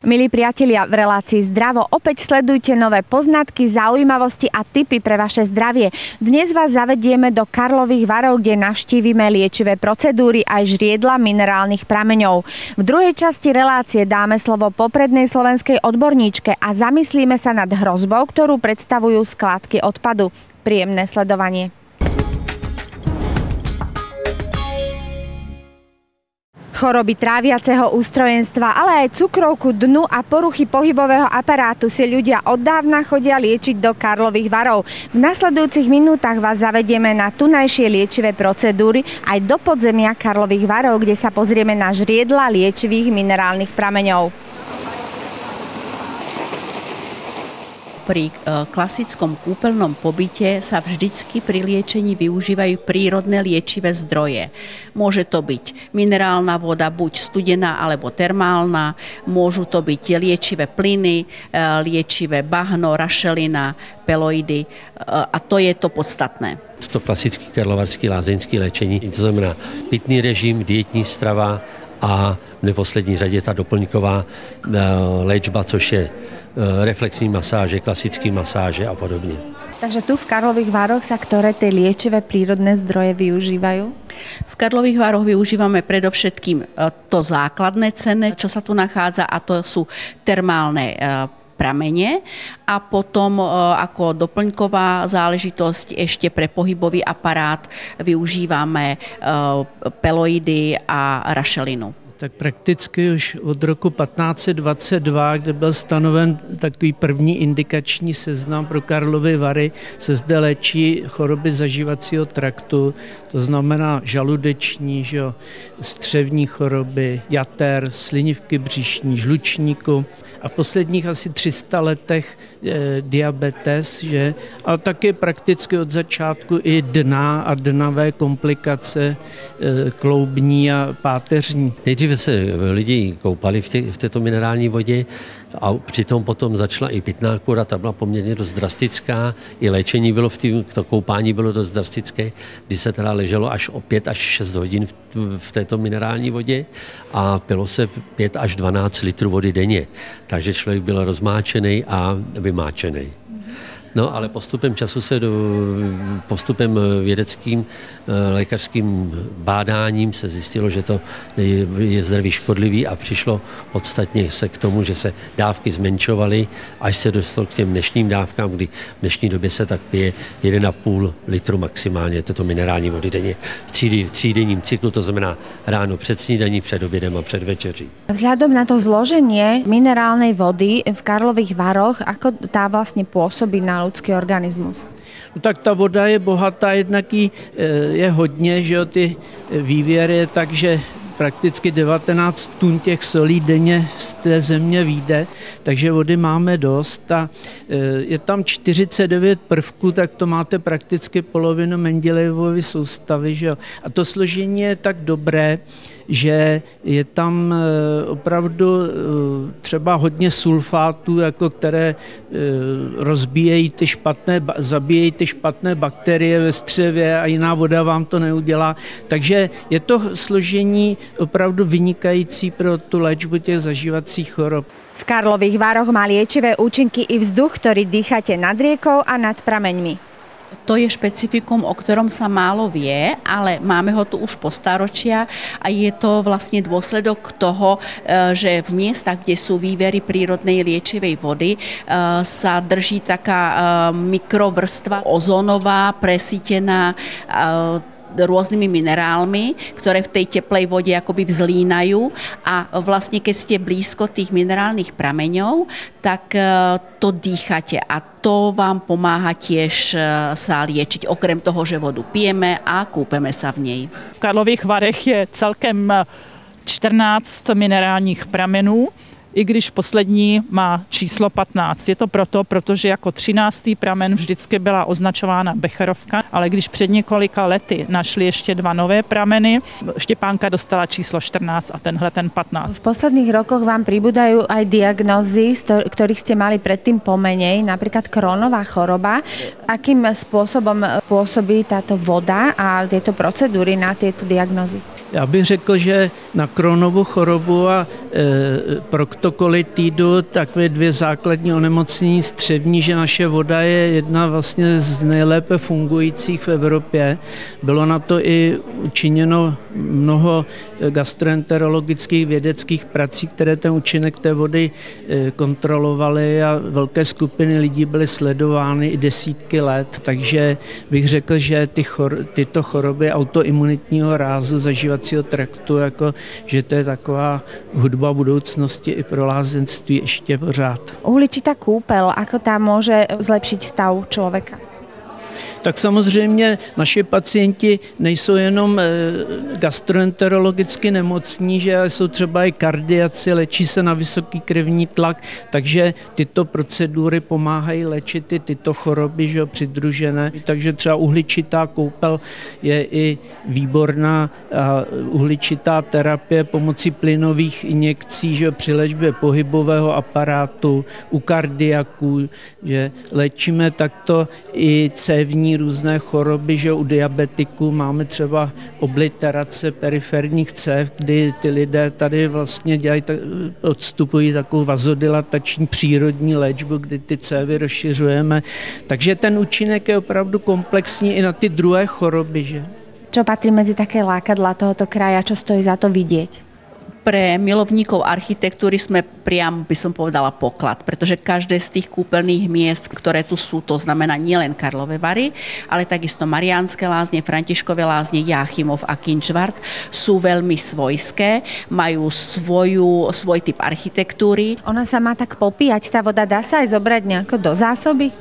Milí priatelia, v relácii Zdravo opäť sledujte nové poznatky, zaujímavosti a tipy pre vaše zdravie. Dnes vás zavedieme do Karlových Varov, kde navštívime liečivé procedúry aj žriedla minerálnych prameňov. V druhej časti relácie dáme slovo poprednej slovenskej odborníčke a zamyslíme sa nad hrozbou, ktorú predstavujú skládky odpadu. Príjemné sledovanie. Choroby tráviaceho ústrojenstva, ale aj cukrovku dnu a poruchy pohybového aparátu si ľudia od dávna chodia liečiť do Karlových Varov. V nasledujúcich minútach vás zavedieme na tunajšie liečivé procedúry aj do podzemia Karlových Varov, kde sa pozrieme na žriedla liečivých minerálnych prameňov. Pri klasickom kúpeľnom pobyte sa vždycky pri liečení využívajú prírodné liečivé zdroje. Môže to byť minerálna voda, buď studená alebo termálna, môžu to byť liečivé plyny, liečivé bahno, rašelina, peloidy a to je to podstatné. To klasický karlovarský lázeňský léčení, to znamená pitný režim, dietní strava a v neposlední řadě ta doplňková léčba, což je reflexní masáže, klasické masáže a podobne. Takže tu v Karlových Vároch sa ktoré tie liečivé prírodné zdroje využívajú? V Karlových Vároch využívame predovšetkým to základné cenné, čo sa tu nachádza, a to sú termálne pramene, a potom ako doplňková záležitosť ešte pre pohybový aparát využívame peloidy a rašelinu. Tak prakticky už od roku 1522, kde byl stanoven takový první indikační seznam pro Karlovy Vary, se zde léčí choroby zažívacího traktu, to znamená žaludeční, střevní choroby, jater, slinivky břišní, žlučníku. A v posledních asi 300 letech diabetes, a taky prakticky od začátku i dna a dnavé komplikace kloubní a páteřní. Nejdříve se lidi koupali v této minerální vodě a přitom potom začala i pitná kura, ta byla poměrně dost drastická, i léčení bylo to koupání bylo dost drastické, kdy se teda leželo až o 5 až 6 hodin v této minerální vodě a pilo se 5 až 12 litrů vody denně. Takže člověk byl rozmáčený a vymáčený. No ale postupem času postupem vědeckým lékařským bádáním se zjistilo, že to je zdraví škodlivý a přišlo podstatně se k tomu, že se dávky zmenšovaly, až se dostalo k těm dnešním dávkám, kdy v dnešní době se tak pije 1,5 litru maximálně této minerální vody denně v třídenním cyklu, to znamená ráno před snídaní, před obědem a před večeří. Vzhľadom na to zloženie minerálnej vody v Karlových Varoch, ako tá vlastne pôsobí na ľudský organizmus? No tak ta voda je bohatá, jednak je hodně, ty vývěry, takže prakticky 19 tun těch solí denně z té země vyjde, takže vody máme dost a je tam 49 prvků, tak to máte prakticky polovinu Mendelejevovy soustavy. A to složení je tak dobré, že je tam opravdu třeba hodně sulfátů, které rozbíjejí zabíjejí ty špatné bakterie ve střevě a jiná voda vám to neudělá. Takže je to složení opravdu vynikající pro tu léčbu těch zažívacích chorob. V Karlových Vároch má liečivé účinky i vzduch, ktorý dýchate nad riekou a nad prameňmi. To je špecifikum, o ktorom sa málo vie, ale máme ho tu už po staročia a je to vlastne dôsledok toho, že v miestach, kde sú vývery prírodnej liečivej vody, sa drží taká mikrovrstva ozónová, presítená rôznymi minerálmi, ktoré v tej teplej vode akoby vzlínajú, a vlastne keď ste blízko tých minerálnych prameňov, tak to dýchate a to vám pomáha tiež sa liečiť, okrem toho, že vodu pijeme a kúpeme sa v nej. V Karlových Varech je celkem 14 minerálních pramenů, i když poslední má číslo 15. Je to protože jako 13. pramen vždycky byla označována Becherovka, ale když před několika lety našli ještě 2 nové prameny, Štěpánka dostala číslo 14 a tenhle ten 15. V posledných rokoch vám pribúdajú aj diagnózy, ktorých ste mali predtým pomenej, napríklad Crohnová choroba. Akým spôsobom pôsobí táto voda a tieto procedúry na tieto diagnózy? Já bych řekl, že na Crohnovu chorobu a proktokolitídu takové dvě základní onemocnění střevní, že naše voda je jedna vlastně z nejlépe fungujících v Evropě. Bylo na to i učiněno mnoho gastroenterologických vědeckých prací, které ten účinek té vody kontrolovaly a velké skupiny lidí byly sledovány i desítky let. Takže bych řekl, že tyto choroby autoimunitního rázu zažívacího traktu, jako, že to je taková hudba budoucnosti i pro lázeňství ještě pořád. Uhličitá kúpeľ, ako tá môže zlepšiť stav človeka? Tak samozřejmě naši pacienti nejsou jenom gastroenterologicky nemocní, že jsou třeba i kardiaci, léčí se na vysoký krevní tlak, takže tyto procedury pomáhají léčit i tyto choroby, že přidružené. Takže třeba uhličitá koupel je i výborná uhličitá terapie pomocí plynových injekcí, že při léčbě pohybového aparátu, u kardiaků, že léčíme takto i cévní různé choroby, že u diabetiků máme třeba obliterace periferních cév, kdy ty lidé tady vlastně odstupují takovou vazodilatační přírodní léčbu, kdy ty cévy rozšiřujeme. Takže ten účinek je opravdu komplexní i na ty druhé choroby. Že? Čo patrí medzi také lákadlá tohoto kraja, čo stojí za to vidieť? Pre milovníkov architektúry sme priam, by som povedala, poklad, pretože každé z tých kúpeľných miest, ktoré tu sú, to znamená nielen Karlové Vary, ale takisto Mariánske lázne, Františkove lázne, Jáchymov a Kinčvart sú veľmi svojské, majú svoj typ architektúry. Ona sa má tak popíjať, tá voda dá sa aj zobrať nejako do zásoby?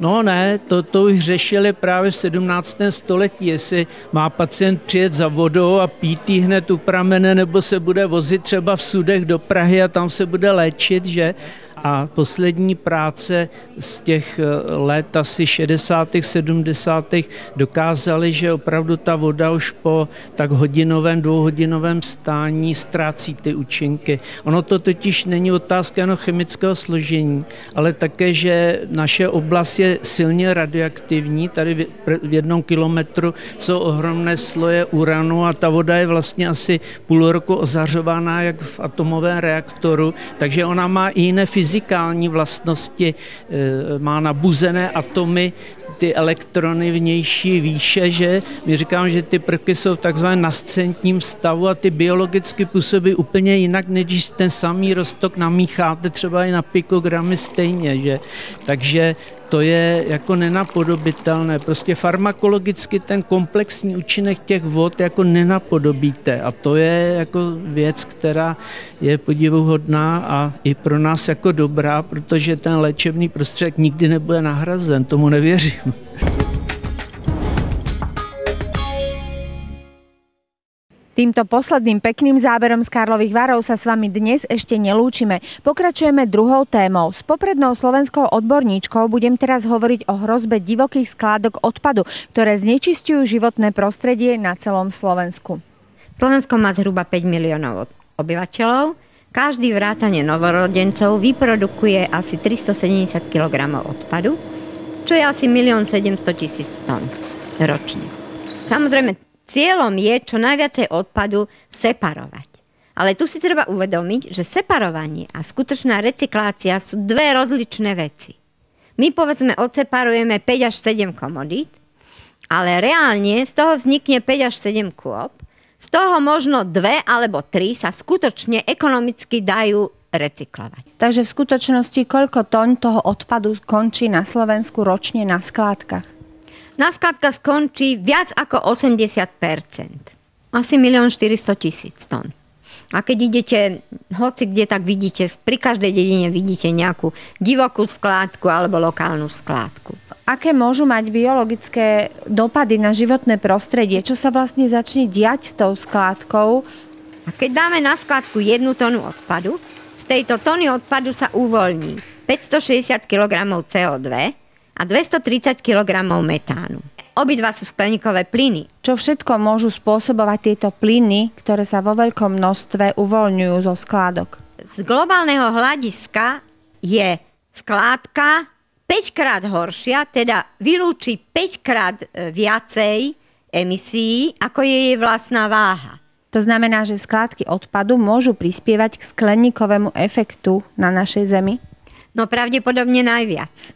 No ne, to už řešili právě v 17. století, jestli má pacient přijet za vodou a pít jí hned u pramene, nebo se bude vozit třeba v sudech do Prahy a tam se bude léčit, že? A poslední práce z těch let asi 60. 70. dokázaly, že opravdu ta voda už po tak hodinovém, dvouhodinovém stání ztrácí ty účinky. Ono to totiž není otázka jen chemického složení, ale také, že naše oblast je silně radioaktivní. Tady v 1 kilometru jsou ohromné sloje uranu a ta voda je vlastně asi půl roku ozařována jak v atomovém reaktoru, takže ona má i jiné fyzikální vlastnosti, má nabuzené atomy, ty elektrony vnější výše, že my říkám, že ty prvky jsou v takzvaném nascentním stavu a ty biologicky působí úplně jinak, než když ten samý roztok namícháte třeba i na pikogramy stejně, že? Takže to je jako nenapodobitelné. Prostě farmakologicky ten komplexní účinek těch vod jako nenapodobíte a to je jako věc, která je podivuhodná a i pro nás jako dobrá, protože ten léčebný prostředek nikdy nebude nahrazen, tomu nevěřím. Týmto posledným pekným záberom z Karlových Varov sa s vami dnes ešte nelúčime. Pokračujeme druhou témou. S poprednou slovenskou odborníčkou budem teraz hovoriť o hrozbe divokých skládok odpadu, ktoré znečisťujú životné prostredie na celom Slovensku. Slovensko má zhruba 5 miliónov obyvateľov. Každý vrátane novorodencov vyprodukuje asi 370 kg odpadu, čo je asi 1 700 000 tón ročne. Samozrejme, cieľom je čo najviacej odpadu separovať. Ale tu si treba uvedomiť, že separovanie a skutočná recyklácia sú dve rozličné veci. My povedzme odseparujeme 5 až 7 komodít, ale reálne z toho vznikne 5 až 7 kôp, z toho možno 2 alebo 3 sa skutočne ekonomicky dajú recyklovať. Takže v skutočnosti koľko tón toho odpadu končí na Slovensku ročne na skládkach? Na skládkach skončí viac ako 80%. Asi 1 400 000 tón. A keď idete, hoci kde, tak vidíte, pri každej dedine vidíte nejakú divokú skládku alebo lokálnu skládku. Aké môžu mať biologické dopady na životné prostredie? Čo sa vlastne začne diať s tou skládkou? A keď dáme na skládku 1 tonu odpadu, z tejto tony odpadu sa uvoľní 560 kg CO2 a 230 kg metánu. Obidva sú skleníkové plyny. Čo všetko môžu spôsobovať tieto plyny, ktoré sa vo veľkom množstve uvoľňujú zo skládok? Z globálneho hľadiska je skládka 5-krát horšia, teda vylúči 5-krát viacej emisí, ako je jej vlastná váha. To znamená, že skládky odpadu môžu prispievať k skleníkovému efektu na našej Zemi? No pravdepodobne najviac.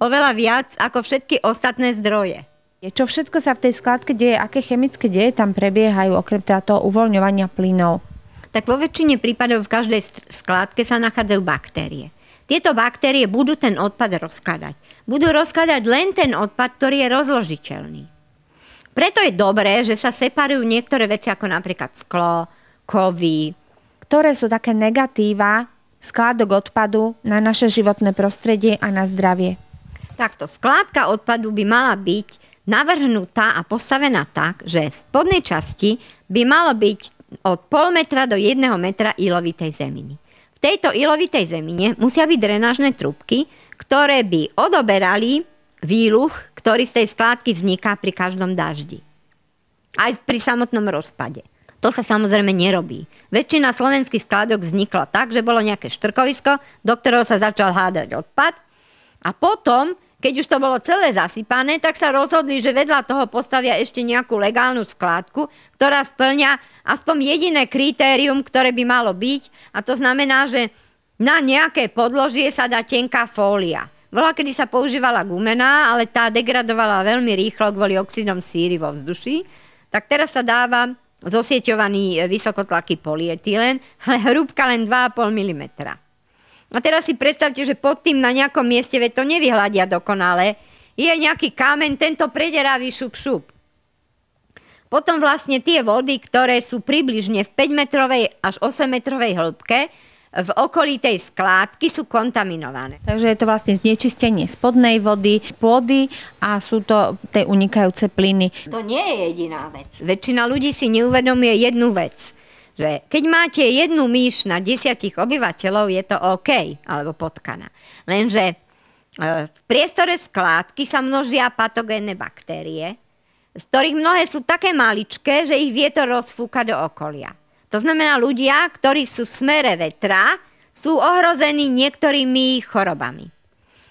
Oveľa viac ako všetky ostatné zdroje. Čo všetko sa v tej skládke deje, aké chemické deje tam prebiehajú, okrem toho uvoľňovania plynov? Tak vo väčšine prípadov v každej skládke sa nachádzajú baktérie. Tieto baktérie budú ten odpad rozkladať. Budú rozkladať len ten odpad, ktorý je rozložiteľný. Preto je dobré, že sa separujú niektoré veci, ako napríklad sklo, kovy. Ktoré sú také negatíva skládok odpadu na naše životné prostredie a na zdravie? Takto, skládka odpadu by mala byť navrhnutá a postavená tak, že v spodnej časti by malo byť od 0,5 metra do 1 metra ilovitej zeminy. V tejto ilovitej zemine musia byť drenážne trúbky, ktoré by odoberali výluch, ktorý z tej skládky vzniká pri každom daždi. Aj pri samotnom rozpade. To sa samozrejme nerobí. Väčšina slovenských skládok vznikla tak, že bolo nejaké štrkovisko, do ktorého sa začal hádať odpad a potom, keď už to bolo celé zasypané, tak sa rozhodli, že vedľa toho postavia ešte nejakú legálnu skládku, ktorá spĺňa aspoň jediné kritérium, ktoré by malo byť, a to znamená, že na nejaké podložie sa dá tenká fólia. Voľakedy sa používala gumená, ale tá degradovala veľmi rýchlo kvôli oxidom síry vo vzduší. Tak teraz sa dáva zosieťovaný vysokotlaký polyetylen, ale hrúbka len 2,5 mm. A teraz si predstavte, že pod tým na nejakom mieste, veď to nevyhľadia dokonale, je nejaký kameň, tento prederaví šup. Potom vlastne tie vody, ktoré sú približne v 5-metrovej až 8-metrovej hĺbke, v okolí tej skládky sú kontaminované. Takže je to vlastne znečistenie spodnej vody, pôdy a sú to tie unikajúce plyny. To nie je jediná vec. Väčšina ľudí si neuvedomuje jednu vec. Že keď máte jednu myš na 10 obyvateľov, je to OK, alebo potkana. Lenže v priestore skládky sa množia patogénne baktérie, z ktorých mnohé sú také maličké, že ich vietor rozfúka do okolia. To znamená, ľudia, ktorí sú v smere vetra, sú ohrození niektorými chorobami.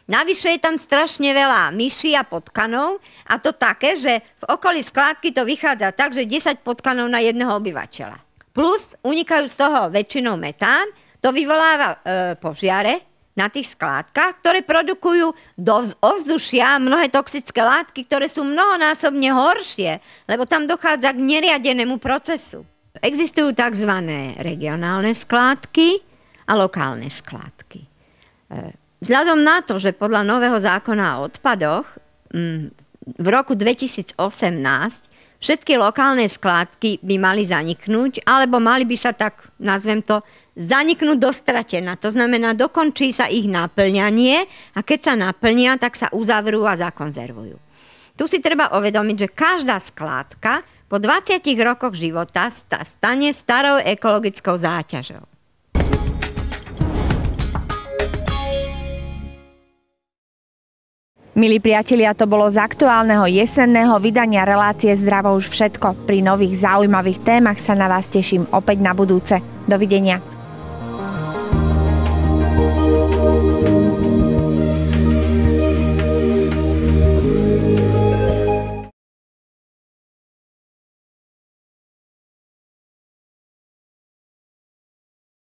Navyše je tam strašne veľa myší a potkanov, a to také, že v okolí skládky to vychádza tak, že 10 potkanov na jedného obyvateľa. Plus unikajú z toho väčšinou metán, to vyvoláva požiare na tých skládkach, ktoré produkujú do ovzdušia mnohé toxické látky, ktoré sú mnohonásobne horšie, lebo tam dochádza k neriadenému procesu. Existujú tzv. Regionálne skládky a lokálne skládky. Vzhľadom na to, že podľa nového zákona o odpadoch v roku 2018 všetky lokálne skládky by mali zaniknúť, alebo mali by sa tak, nazvem to, zaniknúť dostratená. To znamená, dokončí sa ich naplňanie a keď sa naplnia, tak sa uzavrú a zakonzervujú. Tu si treba uvedomiť, že každá skládka po 20 rokoch života stane starou ekologickou záťažou. Milí priatelia, to bolo z aktuálneho jesenného vydania relácie Zdravo už všetko. Pri nových zaujímavých témach sa na vás teším opäť na budúce. Dovidenia.